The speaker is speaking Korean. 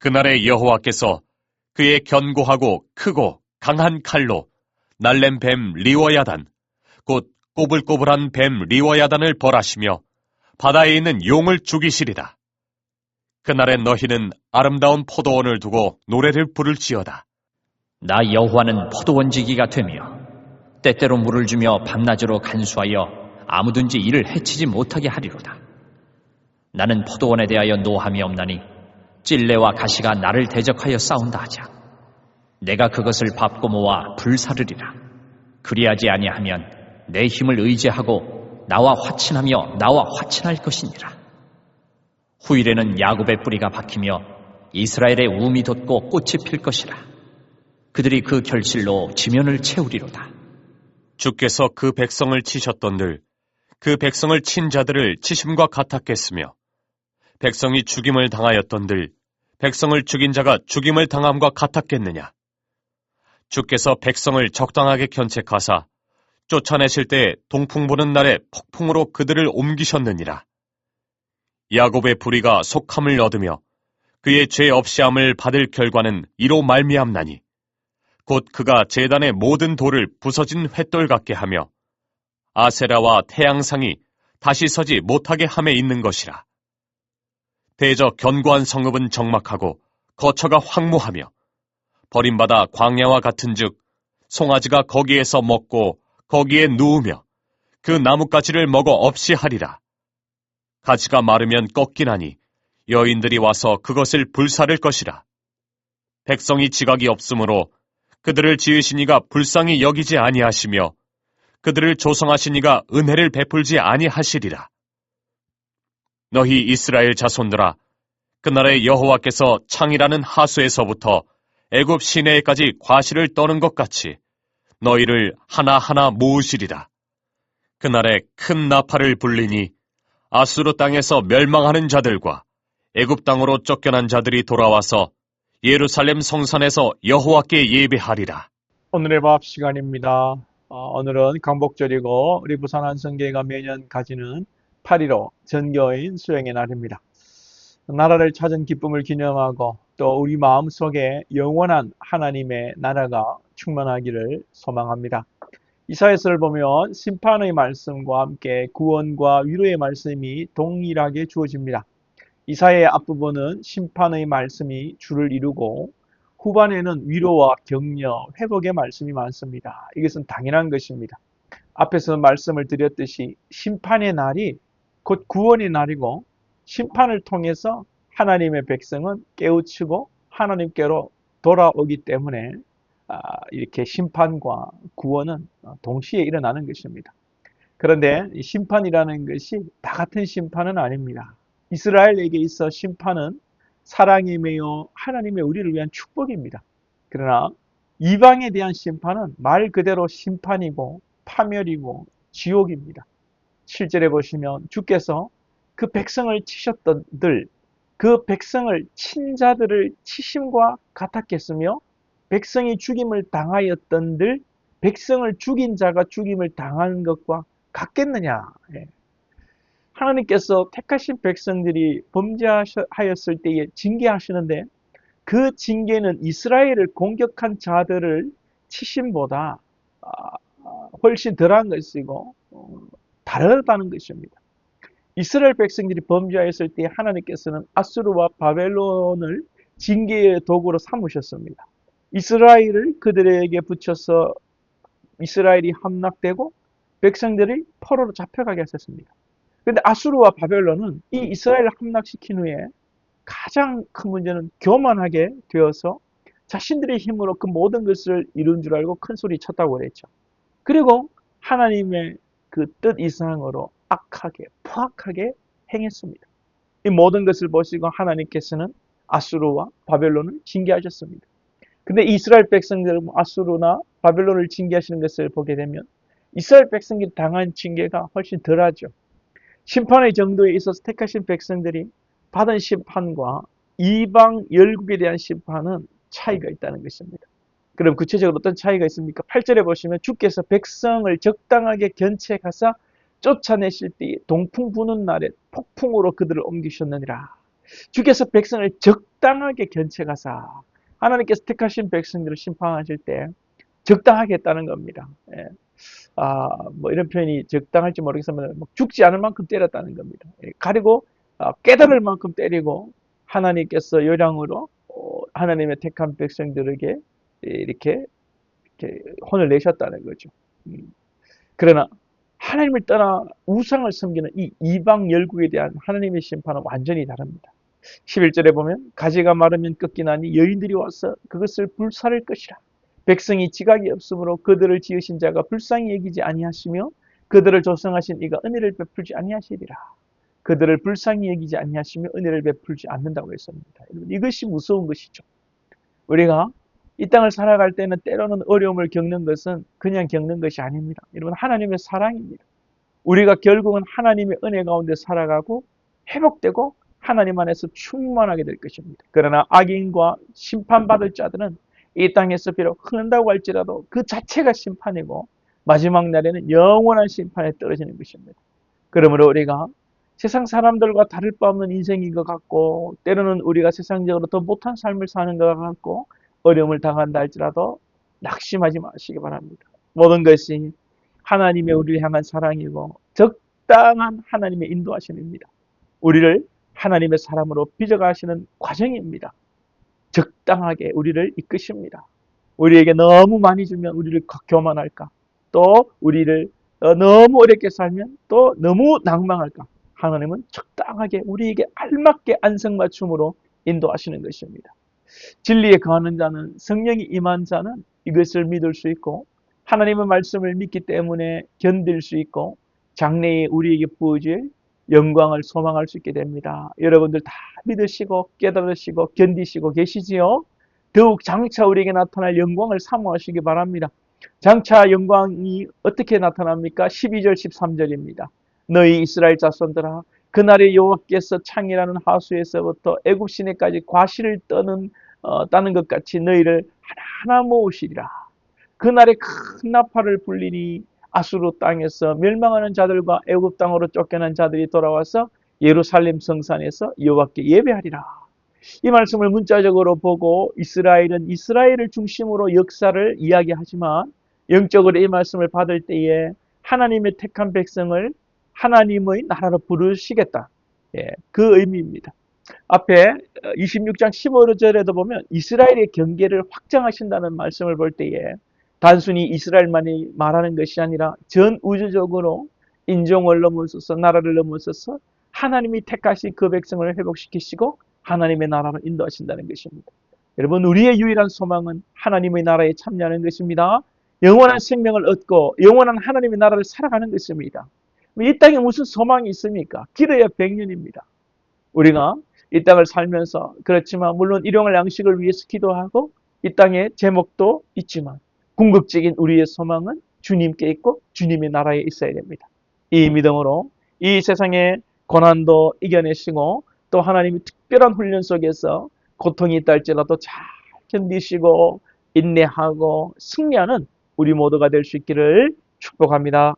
그날에 여호와께서 그의 견고하고 크고 강한 칼로 날렘 뱀 리워야단, 곧 꼬불꼬불한 뱀 리워야단을 벌하시며 바다에 있는 용을 죽이시리라. 그날에 너희는 아름다운 포도원을 두고 노래를 부를지어다. 나 여호와는 포도원지기가 되며 때때로 물을 주며 밤낮으로 간수하여 아무든지 이를 해치지 못하게 하리로다. 나는 포도원에 대하여 노함이 없나니 찔레와 가시가 나를 대적하여 싸운다 하자. 내가 그것을 밟고 모아 불사르리라. 그리하지 아니하면 내 힘을 의지하고 나와 화친하며 나와 화친할 것이니라. 후일에는 야곱의 뿌리가 박히며 이스라엘의 우음이 돋고 꽃이 필 것이라. 그들이 그 결실로 지면을 채우리로다. 주께서 그 백성을 치셨던들 그 백성을 친 자들을 치심과 같았겠으며 백성이 죽임을 당하였던들 백성을 죽인 자가 죽임을 당함과 같았겠느냐. 주께서 백성을 적당하게 견책하사 쫓아내실 때 동풍 부는 날에 폭풍으로 그들을 옮기셨느니라. 야곱의 불의가 속함을 얻으며 그의 죄 없이함을 받을 결과는 이로 말미암나니 곧 그가 제단의 모든 돌을 부서진 횃돌 같게 하며 아세라와 태양상이 다시 서지 못하게 함에 있는 것이라. 대저 견고한 성읍은 적막하고 거처가 황무하며 버림받아 광야와 같은즉 송아지가 거기에서 먹고 거기에 누우며 그 나뭇가지를 먹어 없이 하리라. 가지가 마르면 꺾이나니 여인들이 와서 그것을 불사를 것이라. 백성이 지각이 없으므로 그들을 지으신 이가 불쌍히 여기지 아니하시며 그들을 조성하신 이가 은혜를 베풀지 아니하시리라. 너희 이스라엘 자손들아, 그날에 여호와께서 창이라는 하수에서부터 애굽 시내에까지 과실을 떠는 것 같이 너희를 하나하나 모으시리라. 그날에 큰 나팔을 불리니 아수르 땅에서 멸망하는 자들과 애굽 땅으로 쫓겨난 자들이 돌아와서 예루살렘 성산에서 여호와께 예배하리라. 오늘의 밥 시간입니다. 오늘은 강복절이고 우리 부산 한성교회가 매년 가지는 8.15 전교인 수행의 날입니다. 나라를 찾은 기쁨을 기념하고 또 우리 마음속에 영원한 하나님의 나라가 충만하기를 소망합니다. 이사야서를 보면 심판의 말씀과 함께 구원과 위로의 말씀이 동일하게 주어집니다. 이사야의 앞부분은 심판의 말씀이 주를 이루고 후반에는 위로와 격려, 회복의 말씀이 많습니다. 이것은 당연한 것입니다. 앞에서 말씀을 드렸듯이 심판의 날이 곧 구원의 날이고 심판을 통해서 하나님의 백성은 깨우치고 하나님께로 돌아오기 때문에 이렇게 심판과 구원은 동시에 일어나는 것입니다. 그런데 이 심판이라는 것이 다 같은 심판은 아닙니다. 이스라엘에게 있어 심판은 사랑이며 하나님의 우리를 위한 축복입니다. 그러나 이방에 대한 심판은 말 그대로 심판이고 파멸이고 지옥입니다. 7절에 보시면 주께서 그 백성을 치셨던들 그 백성을 친 자들을 치심과 같았겠으며 백성이 죽임을 당하였던들 백성을 죽인 자가 죽임을 당하는 것과 같겠느냐. 하나님께서 택하신 백성들이 범죄하였을 때에 징계하시는데 그 징계는 이스라엘을 공격한 자들을 치심보다 훨씬 덜한 것이고 다르다는 것입니다. 이스라엘 백성들이 범죄하였을 때 하나님께서는 아수르와 바벨론을 징계의 도구로 삼으셨습니다. 이스라엘을 그들에게 붙여서 이스라엘이 함락되고 백성들이 포로로 잡혀가게 하셨습니다. 그런데 아수르와 바벨론은 이 이스라엘을 함락시킨 후에 가장 큰 문제는 교만하게 되어서 자신들의 힘으로 그 모든 것을 이룬 줄 알고 큰 소리 쳤다고 그랬죠. 그리고 하나님의 그 뜻 이상으로 악하게, 포악하게 행했습니다. 이 모든 것을 보시고 하나님께서는 아수르와 바벨론을 징계하셨습니다. 근데 이스라엘 백성들은 아수르나 바벨론을 징계하시는 것을 보게 되면 이스라엘 백성들이 당한 징계가 훨씬 덜하죠. 심판의 정도에 있어서 택하신 백성들이 받은 심판과 이방 열국에 대한 심판은 차이가 있다는 것입니다. 그럼 구체적으로 어떤 차이가 있습니까? 8절에 보시면 주께서 백성을 적당하게 견책하사 쫓아내실 때 동풍 부는 날에 폭풍으로 그들을 옮기셨느니라. 주께서 백성을 적당하게 견책하사 하나님께서 택하신 백성들을 심판하실 때 적당하게 했다는 겁니다. 예. 뭐 이런 표현이 적당할지 모르겠지만 죽지 않을 만큼 때렸다는 겁니다. 예. 가리고 깨달을 만큼 때리고 하나님께서 요량으로 하나님의 택한 백성들에게 이렇게 혼을 내셨다는 거죠. 그러나 하나님을 떠나 우상을 섬기는 이 이방 열국에 대한 하나님의 심판은 완전히 다릅니다. 11절에 보면 가지가 마르면 꺾이나니 여인들이 와서 그것을 불사를 것이라. 백성이 지각이 없으므로 그들을 지으신 자가 불쌍히 여기지 아니하시며 그들을 조성하신 이가 은혜를 베풀지 아니하시리라. 그들을 불쌍히 여기지 아니하시며 은혜를 베풀지 않는다고 했습니다. 이것이 무서운 것이죠. 우리가 이 땅을 살아갈 때는 때로는 어려움을 겪는 것은 그냥 겪는 것이 아닙니다. 여러분, 하나님의 사랑입니다. 우리가 결국은 하나님의 은혜 가운데 살아가고 회복되고 하나님 안에서 충만하게 될 것입니다. 그러나 악인과 심판받을 자들은 이 땅에서 비록 흔한다고 할지라도 그 자체가 심판이고 마지막 날에는 영원한 심판에 떨어지는 것입니다. 그러므로 우리가 세상 사람들과 다를 바 없는 인생인 것 같고 때로는 우리가 세상적으로 더 못한 삶을 사는 것 같고 어려움을 당한다 할지라도 낙심하지 마시기 바랍니다. 모든 것이 하나님의 우리를 향한 사랑이고 적당한 하나님의 인도하심입니다. 우리를 하나님의 사람으로 빚어가시는 과정입니다. 적당하게 우리를 이끄십니다. 우리에게 너무 많이 주면 우리를 교만할까? 또 우리를 너무 어렵게 살면 또 너무 낭망할까? 하나님은 적당하게 우리에게 알맞게 안성맞춤으로 인도하시는 것입니다. 진리에 거하는 자는 성령이 임한 자는 이것을 믿을 수 있고 하나님의 말씀을 믿기 때문에 견딜 수 있고 장래에 우리에게 부어질 영광을 소망할 수 있게 됩니다. 여러분들 다 믿으시고 깨달으시고 견디시고 계시지요? 더욱 장차 우리에게 나타날 영광을 사모하시기 바랍니다. 장차 영광이 어떻게 나타납니까? 12절 13절입니다. 너희 이스라엘 자손들아 그날에 여호와께서 창이라는 하수에서부터 애굽 시내까지 과실을 따는 것 같이 너희를 하나하나 모으시리라. 그날에 큰 나팔을 불리니 아수르 땅에서 멸망하는 자들과 애굽 땅으로 쫓겨난 자들이 돌아와서 예루살렘 성산에서 여호와께 예배하리라. 이 말씀을 문자적으로 보고 이스라엘은 이스라엘을 중심으로 역사를 이야기하지만 영적으로 이 말씀을 받을 때에 하나님의 택한 백성을 하나님의 나라로 부르시겠다. 그 의미입니다. 앞에 26장 15절에도 보면 이스라엘의 경계를 확장하신다는 말씀을 볼 때에 단순히 이스라엘만이 말하는 것이 아니라 전 우주적으로 인종을 넘어서서 나라를 넘어서서 하나님이 택하신 그 백성을 회복시키시고 하나님의 나라로 인도하신다는 것입니다. 여러분, 우리의 유일한 소망은 하나님의 나라에 참여하는 것입니다. 영원한 생명을 얻고 영원한 하나님의 나라를 살아가는 것입니다. 이 땅에 무슨 소망이 있습니까? 길어야 100년입니다. 우리가 이 땅을 살면서 그렇지만 물론 일용할 양식을 위해서 기도하고 이 땅에 제목도 있지만 궁극적인 우리의 소망은 주님께 있고 주님의 나라에 있어야 됩니다. 이 믿음으로 이 세상의 고난도 이겨내시고 또 하나님의 특별한 훈련 속에서 고통이 있다 할지라도 잘 견디시고 인내하고 승리하는 우리 모두가 될 수 있기를 축복합니다.